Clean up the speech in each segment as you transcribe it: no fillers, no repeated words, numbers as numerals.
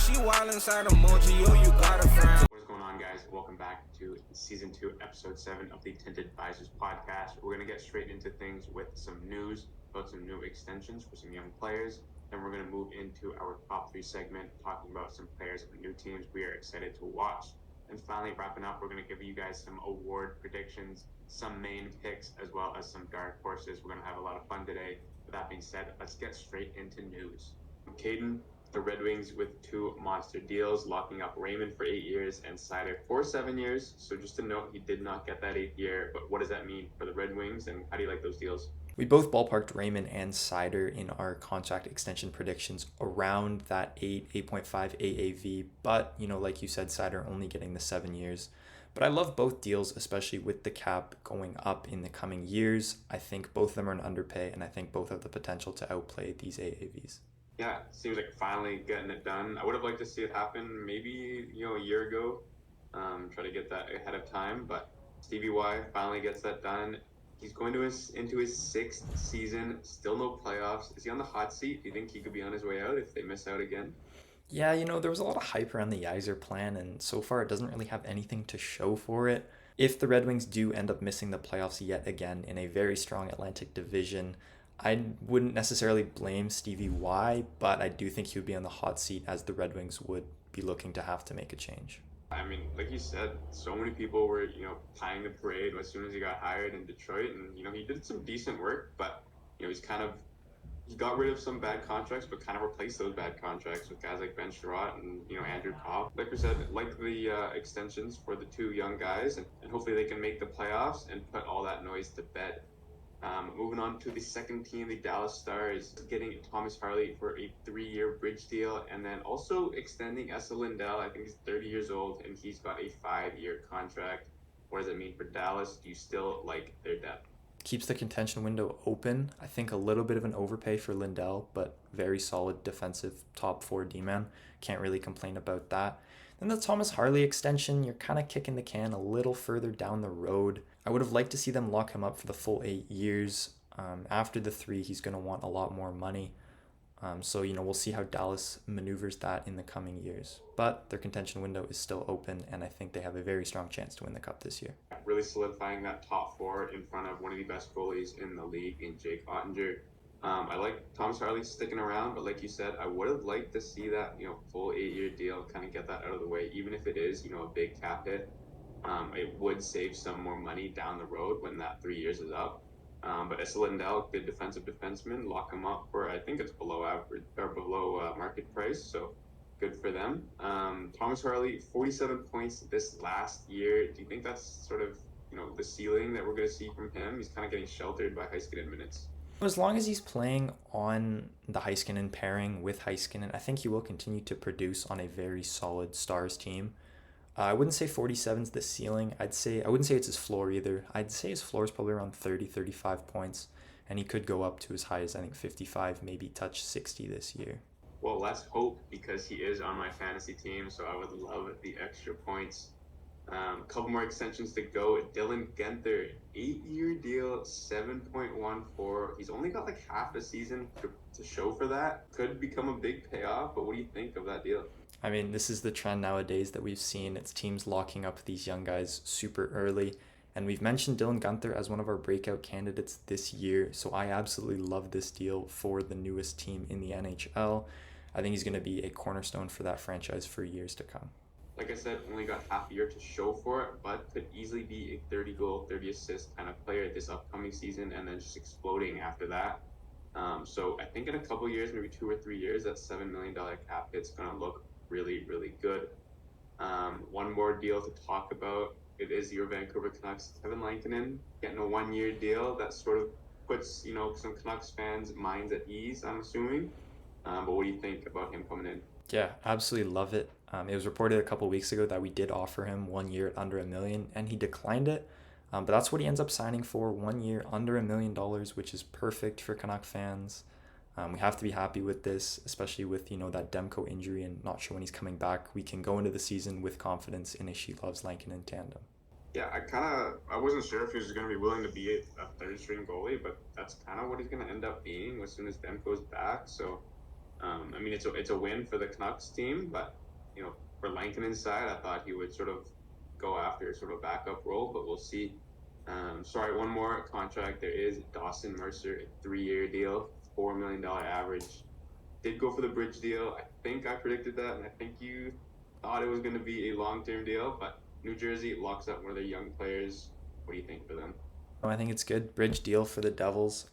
she wild inside emoji, yo, you got a friend. What's going on, guys? Welcome back to Season 2, Episode 7 of the Tinted Visors podcast. We're going to get straight into things with some news about some new extensions for some young players. Then we're going to move into our top 3 segment, talking about some players of the new teams we are excited to watch. And finally, wrapping up, we're going to give you guys some award predictions, some main picks, as well as some dark horses. We're going to have a lot of fun today. With that being said, let's get straight into news. Caden, the Red Wings with 2 monster deals, locking up Raymond for 8 years and Sider for 7 years. So just to note, he did not get that 8th year, but what does that mean for the Red Wings, and how do you like those deals? We both ballparked Raymond and Sider in our contract extension predictions around that 8.5 AAV. But, like you said, Sider only getting the 7 years. But I love both deals, especially with the cap going up in the coming years. I think both of them are an underpay, and I think both have the potential to outplay these AAVs. Yeah, seems like finally getting it done. I would have liked to see it happen maybe, a year ago. Try to get that ahead of time, but Stevie Y finally gets that done. He's going into his 6th season, still no playoffs. Is he on the hot seat? Do you think he could be on his way out if they miss out again? Yeah, there was a lot of hype around the Yzer plan, and so far it doesn't really have anything to show for it. If the Red Wings do end up missing the playoffs yet again in a very strong Atlantic division, I wouldn't necessarily blame Stevie Y, but I do think he would be on the hot seat as the Red Wings would be looking to have to make a change. I mean, like you said, so many people were, tying the parade as soon as he got hired in Detroit, and, he did some decent work, but, he got rid of some bad contracts, but kind of replaced those bad contracts with guys like Ben Sherratt and, Andrew Copp. Like we said, like the extensions for the 2 young guys, and hopefully they can make the playoffs and put all that noise to bed. Moving on to the second team, the Dallas Stars, getting Thomas Harley for a 3-year bridge deal, and then also extending Esa Lindell. I think he's 30 years old, and he's got a 5-year contract. What does it mean for Dallas? Do you still like their depth? Keeps the contention window open. I think a little bit of an overpay for Lindell, but very solid defensive top 4 D-man. Can't really complain about that. Then the Thomas Harley extension, you're kind of kicking the can a little further down the road. I would have liked to see them lock him up for the full 8 years. After the 3, he's going to want a lot more money. So we'll see how Dallas maneuvers that in the coming years. But their contention window is still open, and I think they have a very strong chance to win the Cup this year. Really solidifying that top 4 in front of one of the best goalies in the league in Jake Ottinger. I like Thomas Harley sticking around, but like you said, I would have liked to see that, full 8-year deal, kind of get that out of the way, even if it is, a big cap hit. It would save some more money down the road when that 3 years is up. But Esa Lindell, good defensive defenseman, lock him up for, I think it's below average or below market price, so good for them. Thomas Harley, 47 points this last year. Do you think that's sort of, the ceiling that we're going to see from him? He's kind of getting sheltered by Heiskanen minutes. As long as he's playing on the Heiskanen pairing with Heiskanen, I think he will continue to produce on a very solid Stars team. I wouldn't say 47 is the ceiling. I wouldn't say it's his floor either. I'd say his floor is probably around 30, 35 points, and he could go up to as high as, I think, 55, maybe touch 60 this year. Well, let's hope, because he is on my fantasy team, so I would love the extra points. A couple more extensions to go. Dylan Guenther, 8-year deal, 7.14. He's only got like half a season to show for that. Could become a big payoff, but what do you think of that deal? I mean, this is the trend nowadays that we've seen. It's teams locking up these young guys super early. And we've mentioned Dylan Guenther as one of our breakout candidates this year. So I absolutely love this deal for the newest team in the NHL. I think he's going to be a cornerstone for that franchise for years to come. Like I said, only got half a year to show for it, but could easily be a 30-goal, 30-assist kind of player this upcoming season, and then just exploding after that. So I think in a couple years, maybe 2 or 3 years, that $7 million cap hit's going to look really, really good. One more deal to talk about. It is your Vancouver Canucks, Kevin Lankinen, getting a 1-year deal that sort of puts, some Canucks fans' minds at ease, I'm assuming. But what do you think about him coming in? Yeah, absolutely love it. It was reported a couple weeks ago that we did offer him 1 year at under $1 million, and he declined it. But that's what he ends up signing for, 1 year under $1 million, which is perfect for Canuck fans. We have to be happy with this, especially with, that Demko injury and not sure when he's coming back. We can go into the season with confidence in a She Loves Lankinen tandem. Yeah, I wasn't sure if he was going to be willing to be a third string goalie, but that's kind of what he's going to end up being as soon as Demko's back. So I mean, it's a win for the Canucks team, but for Lankinen's side, I thought he would sort of go after sort of a backup role, but we'll see. Sorry, one more contract. There is Dawson Mercer, a 3-year deal, $4 million average. Did go for the bridge deal. I think I predicted that, and I think you thought it was going to be a long-term deal, but New Jersey locks up one of their young players. What do you think for them? I think it's good. Bridge deal for the Devils.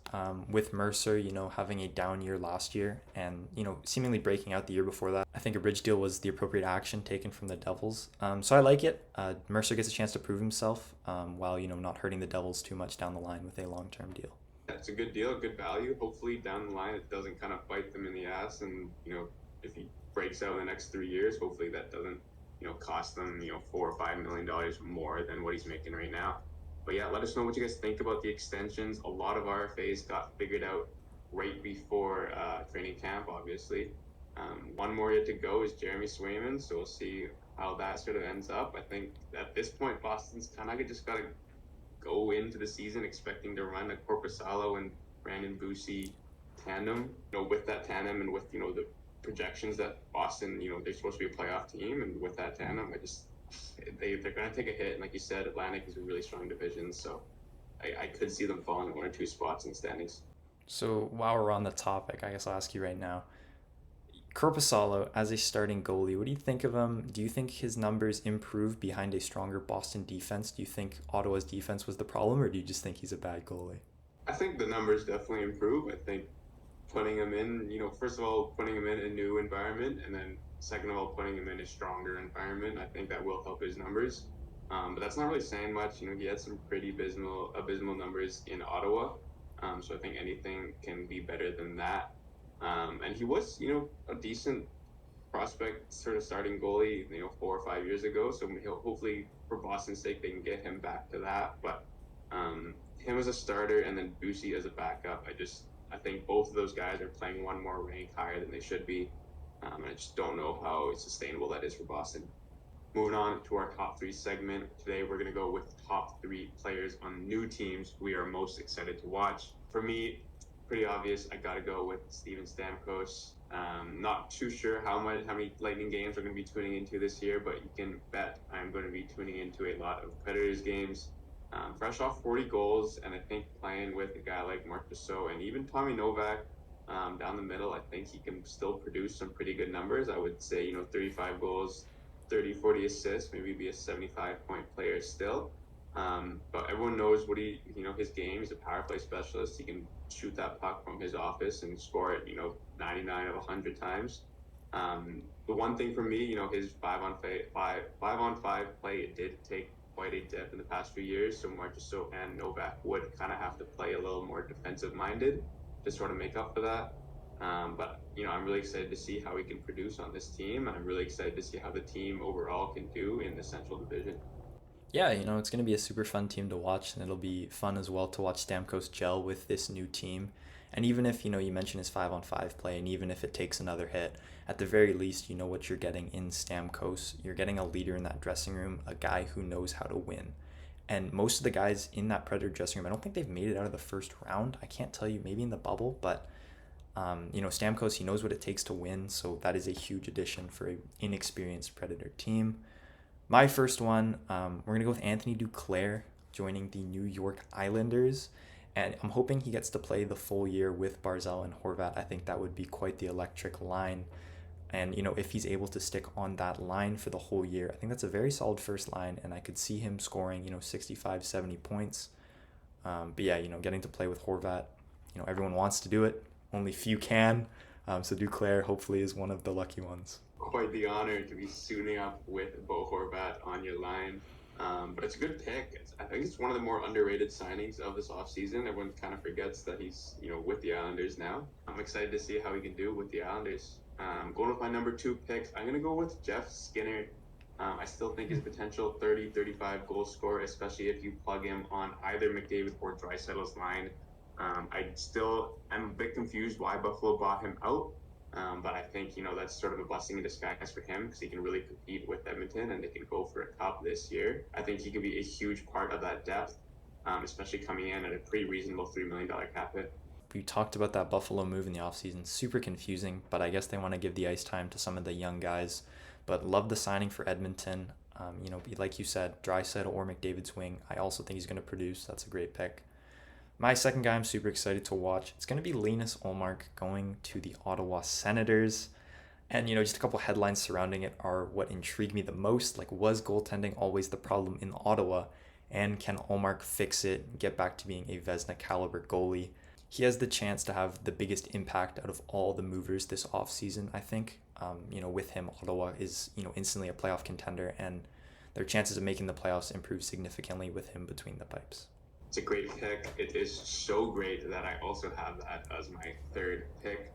With Mercer, having a down year last year and, seemingly breaking out the year before that. I think a bridge deal was the appropriate action taken from the Devils. So I like it. Mercer gets a chance to prove himself while, not hurting the Devils too much down the line with a long-term deal. It's a good deal, good value. Hopefully down the line it doesn't kind of bite them in the ass, and if he breaks out in the next 3 years, hopefully that doesn't cost them $4 or $5 million more than what he's making right now. But yeah, let us know what you guys think about the extensions. A lot of RFAs got figured out right before training camp, obviously. One more yet to go is Jeremy Swayman, so we'll see how that sort of ends up. I think at this point, Boston's kind of just got to go into the season expecting to run a Corpusalo and Brandon Bussi tandem. With that tandem and with the projections that Boston, they're supposed to be a playoff team, and with that tandem, they're going to take a hit. And like you said, Atlantic is a really strong division, so I could see them falling 1 or 2 spots in the standings. So while we're on the topic, I guess I'll ask you right now. Korpisalo as a starting goalie, what do you think of him? Do you think his numbers improve behind a stronger Boston defense? Do you think Ottawa's defense was the problem, or do you just think he's a bad goalie? I think the numbers definitely improve. I think putting him in, first of all, putting him in a new environment, and then second of all, putting him in a stronger environment, I think that will help his numbers. But that's not really saying much. He had some pretty abysmal numbers in Ottawa. So I think anything can be better than that. And he was, a decent prospect sort of starting goalie, 4 or 5 years ago. So he'll hopefully, for Boston's sake, they can get him back to that. But him as a starter and then Bussi as a backup, I think both of those guys are playing one more rank higher than they should be. And I just don't know how sustainable that is for Boston. Moving on to our top 3 segment. Today we're going to go with top 3 players on new teams we are most excited to watch. For me, pretty obvious, I got to go with Steven Stamkos. Not too sure how many Lightning games we're going to be tuning into this year, but you can bet I'm going to be tuning into a lot of Predators games. Fresh off 40 goals, and I think playing with a guy like Marc Berceau and even Tommy Novak down the middle, I think he can still produce some pretty good numbers. I would say, 35 goals, 30, 40 assists, maybe be a 75-point player still. But everyone knows his game. He's a power play specialist. He can shoot that puck from his office and score it, 99 of 100 times. The one thing for me, his 5-on-5 play, it did take quite a dip in the past few years. So Marchessault and Novak would kind of have to play a little more defensive-minded to sort of make up for that. But I'm really excited to see how he can produce on this team, and I'm really excited to see how the team overall can do in the Central Division. Yeah, it's going to be a super fun team to watch, and it'll be fun as well to watch Stamkos gel with this new team. And even if, you mentioned his 5-on-5 play, and even if it takes another hit, at the very least, you know what you're getting in Stamkos. You're getting a leader in that dressing room, a guy who knows how to win. And most of the guys in that Predator dressing room, I don't think they've made it out of the first round. I can't tell you, maybe in the bubble, but Stamkos, he knows what it takes to win, so that is a huge addition for an inexperienced Predator team. My first one, we're going to go with Anthony Duclair joining the New York Islanders, and I'm hoping he gets to play the full year with Barzal and Horvat. I think that would be quite the electric line, and if he's able to stick on that line for the whole year, I think that's a very solid first line, and I could see him scoring 65, 70 points. But yeah, getting to play with Horvat, everyone wants to do it. Only few can, so Duclair hopefully is one of the lucky ones. Quite the honor to be suiting up with Bo Horvat on your line. But it's a good pick. I think it's one of the more underrated signings of this offseason. Everyone kind of forgets that he's, with the Islanders now. I'm excited to see how he can do with the Islanders. Going with my number 2 pick, I'm going to go with Jeff Skinner. I still think his potential 30, 35 goal scorer, especially if you plug him on either McDavid or Draisaitl's line. I still am a bit confused why Buffalo bought him out. But I think, that's sort of a blessing in disguise for him because he can really compete with Edmonton and they can go for a cup this year. I think he can be a huge part of that depth, especially coming in at a pretty reasonable $3 million cap hit. we talked about that Buffalo move in the offseason. Super confusing, but I guess they want to give the ice time to some of the young guys. But love the signing for Edmonton. Like you said, Draisaitl or McDavid's wing. I also think he's going to produce. That's a great pick. My second guy I'm super excited to watch. It's going to be Linus Ullmark going to the Ottawa Senators. And, just a couple headlines surrounding it are what intrigued me the most. Like, was goaltending always the problem in Ottawa? And can Ullmark fix it and get back to being a Vezina caliber goalie? He has the chance to have the biggest impact out of all the movers this offseason, I think. With him, Ottawa is, instantly a playoff contender, and their chances of making the playoffs improve significantly with him between the pipes. It's a great pick. It is so great that I also have that as my third pick.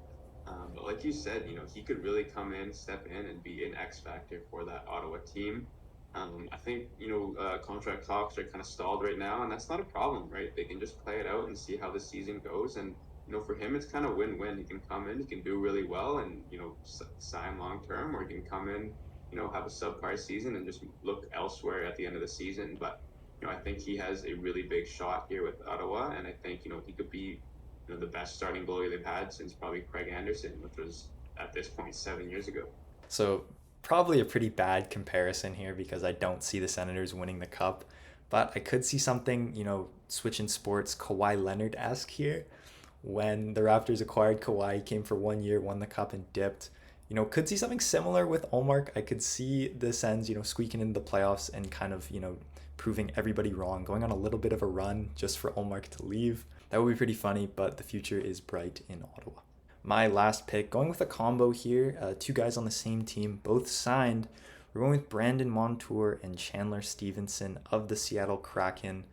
But like you said, he could really come in, step in, and be an X factor for that Ottawa team. I think, contract talks are kind of stalled right now, and that's not a problem, right? They can just play it out and see how the season goes. And, for him, it's kind of win-win. He can come in, he can do really well and, sign long-term, or he can come in, have a subpar season and just look elsewhere at the end of the season. But, I think he has a really big shot here with Ottawa, and I think, he could be, the best starting goalie they've had since probably Craig Anderson, which was at this point 7 years ago. So probably a pretty bad comparison here because I don't see the Senators winning the cup, but I could see something, switching sports, Kawhi Leonard-esque here. When the Raptors acquired Kawhi, he came for 1 year, won the cup, and dipped. Could see something similar with Ullmark. I could see the Sens, squeaking into the playoffs and kind of, proving everybody wrong, going on a little bit of a run just for Ullmark to leave. That would be pretty funny, but the future is bright in Ottawa. My last pick, going with a combo here, two guys on the same team, both signed. We're going with Brandon Montour and Chandler Stevenson of the Seattle Kraken.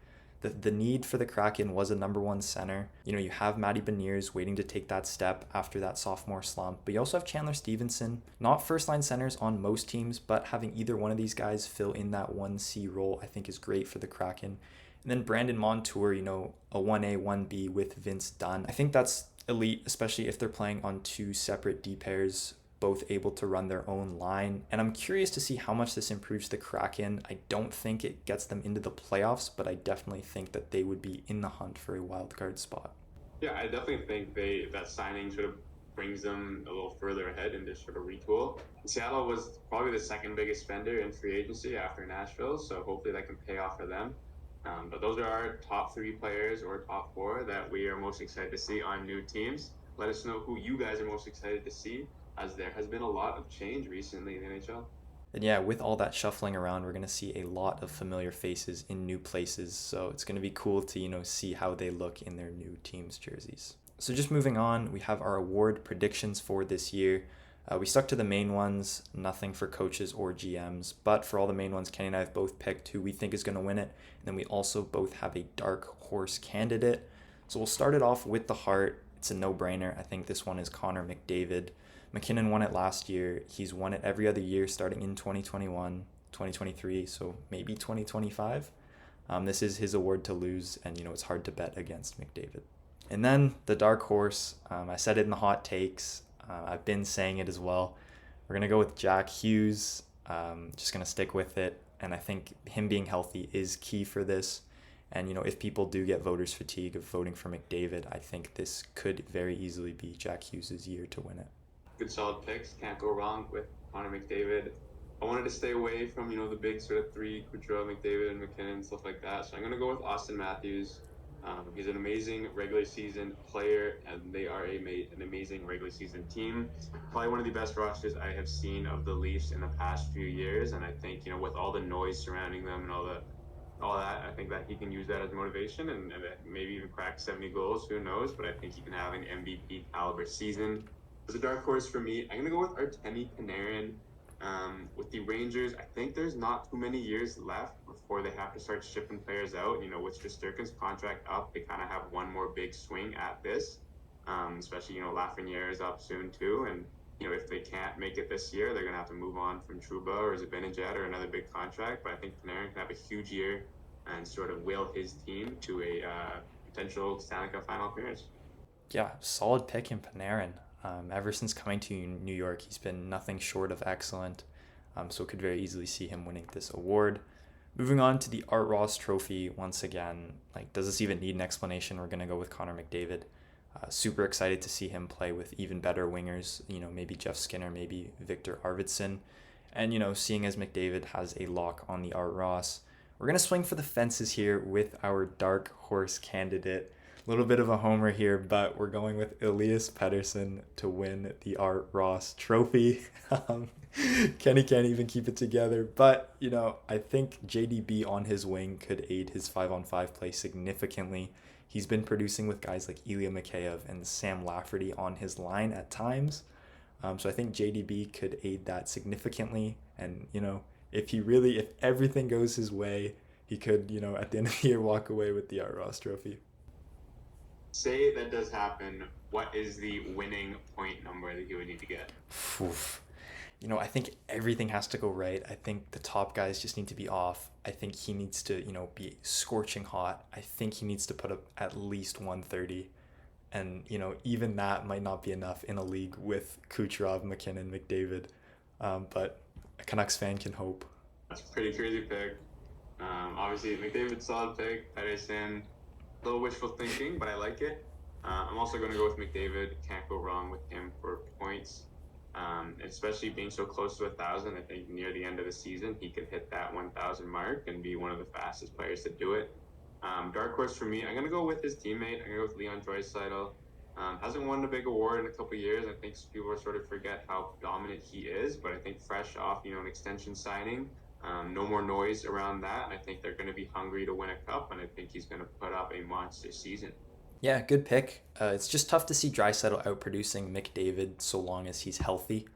The need for the Kraken was a number one center. You have Matty Beniers waiting to take that step after that sophomore slump, but you also have Chandler Stevenson, not first-line centers on most teams, but having either one of these guys fill in that 1C role I think is great for the Kraken. And then Brandon Montour, a 1A, 1B with Vince Dunn. I think that's elite, especially if they're playing on two separate D pairs, both able to run their own line. And I'm curious to see how much this improves the Kraken. I don't think it gets them into the playoffs, but I definitely think that they would be in the hunt for a wild card spot. Yeah, I definitely think that signing sort of brings them a little further ahead in this sort of retool. Seattle was probably the second biggest spender in free agency after Nashville, so hopefully that can pay off for them. But those are our top three players or top four that we are most excited to see on new teams. Let us know who you guys are most excited to see, as there has been a lot of change recently in the NHL. And yeah, with all that shuffling around, we're going to see a lot of familiar faces in new places. So it's going to be cool to, see how they look in their new team's jerseys. So just moving on, we have our award predictions for this year. We stuck to the main ones, nothing for coaches or GMs, but for all the main ones, Kenny and I have both picked who we think is going to win it. And then we also both have a dark horse candidate. So we'll start it off with the heart. It's a no-brainer. I think this one is Connor McDavid. McKinnon won it last year. He's won it every other year starting in 2021, 2023, so maybe 2025. This is his award to lose, and it's hard to bet against McDavid. And then the dark horse, I said it in the hot takes. I've been saying it as well. We're going to go with Jack Hughes. Just going to stick with it, and I think him being healthy is key for this. And, if people do get voters fatigue of voting for McDavid, I think this could very easily be Jack Hughes' year to win it. Good solid picks. Can't go wrong with Connor McDavid. I wanted to stay away from, the big sort of three, Kucherov, McDavid, and McKinnon, stuff like that. So I'm going to go with Austin Matthews. He's an amazing regular season player, and they are an amazing regular season team. Probably one of the best rosters I have seen of the Leafs in the past few years. And I think, with all the noise surrounding them and all that, I think that he can use that as motivation and maybe even crack 70 goals. Who knows? But I think he can have an MVP caliber season. As a dark horse for me, I'm going to go with Artemi Panarin. With the Rangers, I think there's not too many years left before they have to start shipping players out. With Shesterkin's contract up, they kind of have one more big swing at this. Especially, Lafreniere is up soon too. And, if they can't make it this year, they're going to have to move on from Trouba or Zibanejad or another big contract. But I think Panarin can have a huge year and sort of will his team to a potential Stanley Cup final appearance. Yeah, solid pick in Panarin. Ever since coming to New York, he's been nothing short of excellent, so could very easily see him winning this award. Moving on to the Art Ross Trophy, once again, does this even need an explanation? We're going to go with Connor McDavid. Super excited to see him play with even better wingers, maybe Jeff Skinner, maybe Victor Arvidsson. And, seeing as McDavid has a lock on the Art Ross, we're going to swing for the fences here with our dark horse candidate. A little bit of a homer here, but we're going with Elias Pettersson to win the Art Ross trophy. Kenny can't even keep it together, but, I think JDB on his wing could aid his 5-on-5 play significantly. He's been producing with guys like Ilya Mikheyev and Sam Lafferty on his line at times. So I think JDB could aid that significantly. And, if everything goes his way, he could, at the end of the year, walk away with the Art Ross trophy. Say that does happen. What is the winning point number that you would need to get? Oof. I think everything has to go right. I think the top guys just need to be off. I think he needs to, be scorching hot. I think he needs to put up at least 130. And, even that might not be enough in a league with Kucherov, McKinnon, McDavid. But a Canucks fan can hope. That's a pretty crazy pick. Obviously, McDavid's solid pick. Pettersson, a little wishful thinking, but I like it. I'm also going to go with McDavid. Can't go wrong with him for points. Especially being so close to 1,000, I think near the end of the season, he could hit that 1,000 mark and be one of the fastest players to do it. Dark horse for me, I'm going to go with his teammate. I'm going to go with Leon Draisaitl. Hasn't won a big award in a couple of years. I think people sort of forget how dominant he is, but I think fresh off, an extension signing, no more noise around that. I think they're going to be hungry to win a cup, and I think he's going to put up a monster season. Yeah, good pick. It's just tough to see Draisaitl outproducing McDavid so long as he's healthy.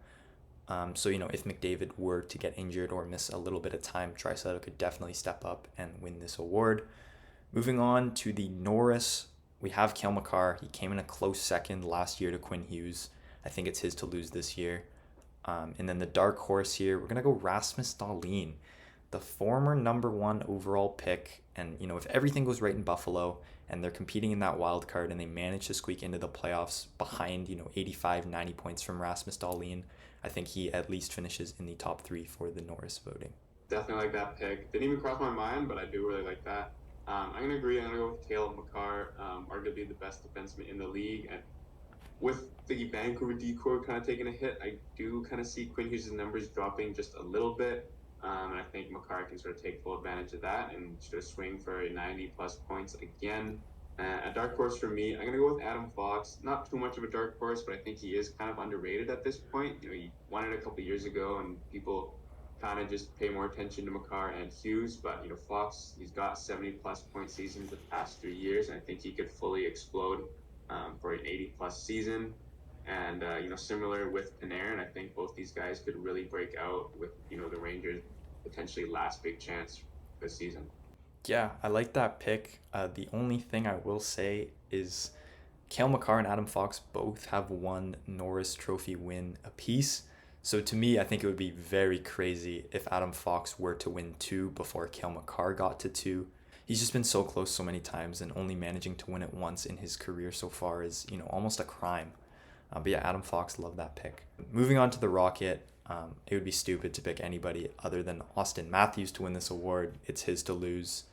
So, if McDavid were to get injured or miss a little bit of time, Draisaitl could definitely step up and win this award. Moving on to the Norris, we have Cale Makar. He came in a close second last year to Quinn Hughes. I think it's his to lose this year. And then the dark horse here, we're going to go Rasmus Dahlin, the former number 1 overall pick. And, if everything goes right in Buffalo and they're competing in that wild card and they manage to squeak into the playoffs behind, 85, 90 points from Rasmus Dahlin, I think he at least finishes in the top 3 for the Norris voting. Definitely like that pick. Didn't even cross my mind, but I do really like that. I'm going to agree. I'm going to go with Cale Makar, arguably the best defenseman in the league. And with the Vancouver decor kind of taking a hit, I do kind of see Quinn Hughes' numbers dropping just a little bit. And I think Makar can sort of take full advantage of that and sort of swing for 90-plus points again. A dark horse for me, I'm going to go with Adam Fox. Not too much of a dark horse, but I think he is kind of underrated at this point. He won it a couple years ago, and people kind of just pay more attention to Makar and Hughes. But, Fox, he's got 70-plus point seasons the past 3 years, and I think he could fully explode for an 80-plus season. And, similar with Panarin, I think both these guys could really break out with, the Rangers' potentially last big chance this season. Yeah, I like that pick. The only thing I will say is Cale Makar and Adam Fox both have one Norris Trophy win apiece. So to me, I think it would be very crazy if Adam Fox were to win 2 before Cale Makar got to 2. He's just been so close so many times, and only managing to win it once in his career so far is, almost a crime. But yeah, Adam Fox, love that pick. Moving on to the Rocket, it would be stupid to pick anybody other than Austin Matthews to win this award. It's his to lose.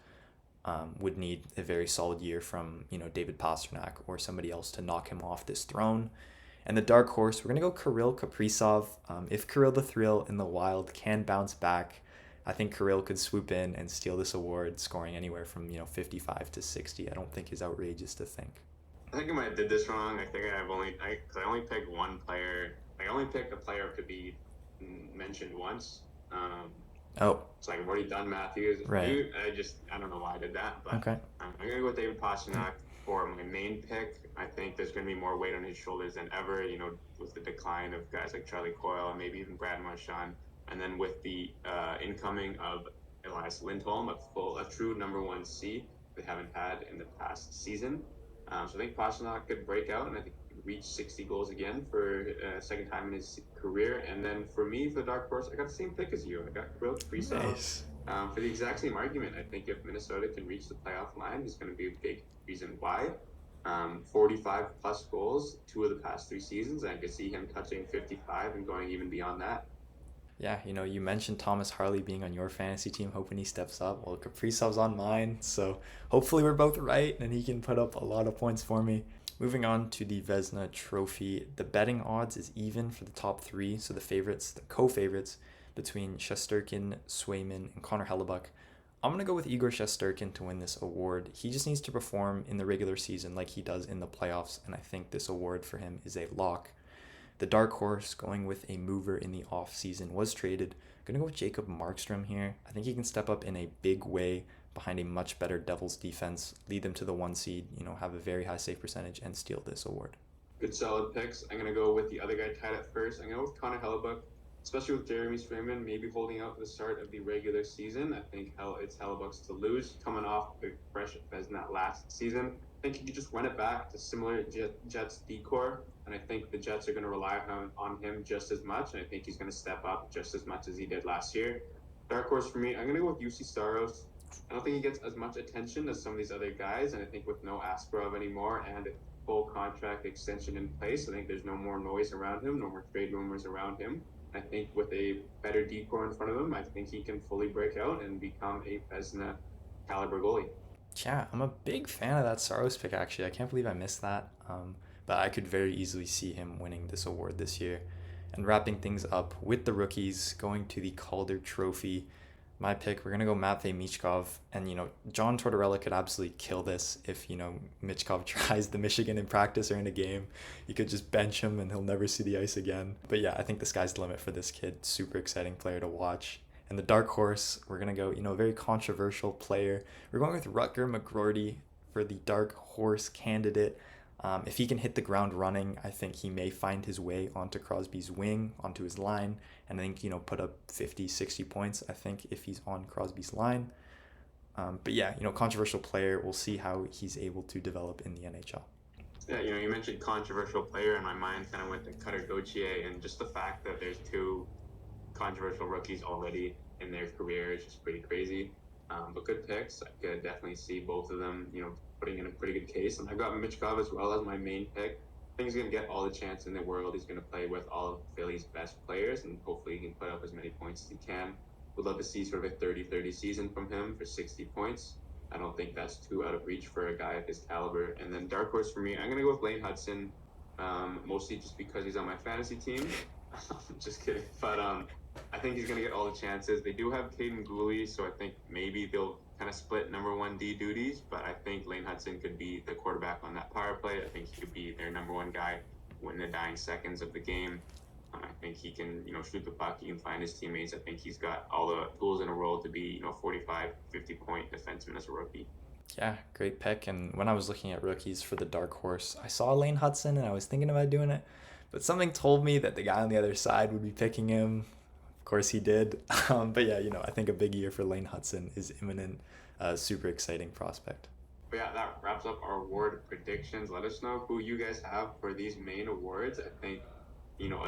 Would need a very solid year from, David Pastrnak or somebody else to knock him off this throne. And the dark horse, we're going to go Kirill Kaprizov. If Kirill the Thrill in the Wild can bounce back, I think Kirill could swoop in and steal this award, scoring anywhere from, 55 to 60. I don't think is outrageous to think. I think I might have did this wrong. I think I only picked one player. I only picked a player to be mentioned once. It's like I've already done Matthews. Right. I don't know why I did that, but okay. I'm going to go with David Pastrnak for my main pick. I think there's going to be more weight on his shoulders than ever, with the decline of guys like Charlie Coyle and maybe even Brad Marchand. And then with the incoming of Elias Lindholm, a true number 1 C they haven't had in the past season. So I think Pastrnak could break out, and I think he could reach 60 goals again for a second time in his career. And then for me, for the dark horse, I got the same pick as you. I got Kirill Kaprizov. Nice. For the exact same argument. I think if Minnesota can reach the playoff line, he's going to be a big reason why. 45 plus goals 2 of the past 3 seasons. I could see him touching 55 and going even beyond that. Yeah, you mentioned Thomas Harley being on your fantasy team, hoping he steps up. Well, Kaprizov's on mine, so hopefully we're both right and he can put up a lot of points for me. Moving on to the Vesna Trophy, the betting odds is even for the top three, so the favorites, the co-favorites, between Shesterkin, Swayman, and Connor Hellebuck. I'm going to go with Igor Shesterkin to win this award. He just needs to perform in the regular season like he does in the playoffs, and I think this award for him is a lock. The dark horse, going with a mover in the offseason, was traded. I'm going to go with Jacob Markstrom here. I think he can step up in a big way behind a much better Devils defense, lead them to the 1 seed, have a very high save percentage, and steal this award. Good solid picks. I'm going to go with the other guy tied at first. I'm going to go with Connor Hellebuck, especially with Jeremy Swayman maybe holding out for the start of the regular season. I think it's Hellebuck's to lose, coming off a fresh Vezina last season. I think he could just run it back to similar Jets decor, and I think the Jets are going to rely on him just as much, and I think he's going to step up just as much as he did last year. Dark horse for me, I'm going to go with UC Saros. I don't think he gets as much attention as some of these other guys, and I think with no Askarov anymore and a full contract extension in place, I think there's no more noise around him, no more trade rumors around him. I think with a better decor in front of him, I think he can fully break out and become a Vezina caliber goalie. Yeah, I'm a big fan of that Saros pick, actually. I can't believe I missed that, but I could very easily see him winning this award this year. And wrapping things up with the rookies, going to the Calder Trophy, my pick, we're going to go Matvei Michkov. And, John Tortorella could absolutely kill this if, Michkov tries the Michigan in practice or in a game. You could just bench him and he'll never see the ice again. But yeah, I think the sky's the limit for this kid. Super exciting player to watch. And the dark horse, we're going to go, a very controversial player. We're going with Rutger McGroarty for the dark horse candidate. If he can hit the ground running, I think he may find his way onto Crosby's wing, onto his line, and I think, put up 50, 60 points, I think, if he's on Crosby's line. But yeah, controversial player. We'll see how he's able to develop in the NHL. Yeah, you mentioned controversial player, and my mind kind of went to Cutter Gauthier, and just the fact that there's two controversial rookies already in their career is just pretty crazy. But good picks. I could definitely see both of them, putting in a pretty good case. And I got Michkov as well as my main pick. I think he's going to get all the chance in the world. He's going to play with all of Philly's best players, and hopefully he can put up as many points as he can. Would love to see sort of a 30-30 season from him for 60 points. I don't think that's too out of reach for a guy of his caliber. And then dark horse for me, I'm going to go with Lane Hudson, mostly just because he's on my fantasy team. Just kidding. But I think he's going to get all the chances. They do have Caden Gooley, so I think maybe they'll kind of split number 1D duties, but I think Lane Hudson could be the quarterback on that power play. I think he could be their number 1 guy when the dying seconds of the game. I think he can, shoot the puck. He can find his teammates. I think he's got all the tools in a world to be, 45, 50-point defenseman as a rookie. Yeah, great pick. And when I was looking at rookies for the dark horse, I saw Lane Hudson and I was thinking about doing it, but something told me that the guy on the other side would be picking him. Of course he did. But yeah, I think a big year for Lane Hudson is imminent. Super exciting prospect. But yeah, that wraps up our award predictions. Let us know who you guys have for these main awards. I think,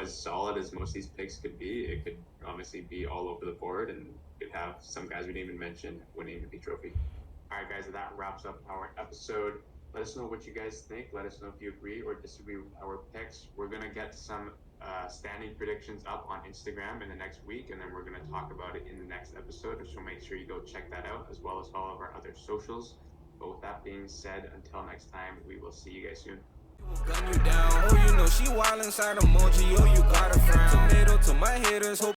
as solid as most of these picks could be, it could honestly be all over the board, and could have some guys we didn't even mention winning the trophy. All right, guys, that wraps up our episode. Let us know what you guys think. Let us know if you agree or disagree with our picks. We're going to get some standing predictions up on Instagram in the next week, and then we're going to talk about it in the next episode, so make sure you go check that out, as well as all of our other socials. But with that being said, until next time, we will see you guys soon. Gun you down, she wild inside emoji, you got a frown. Tomato to my haters, hope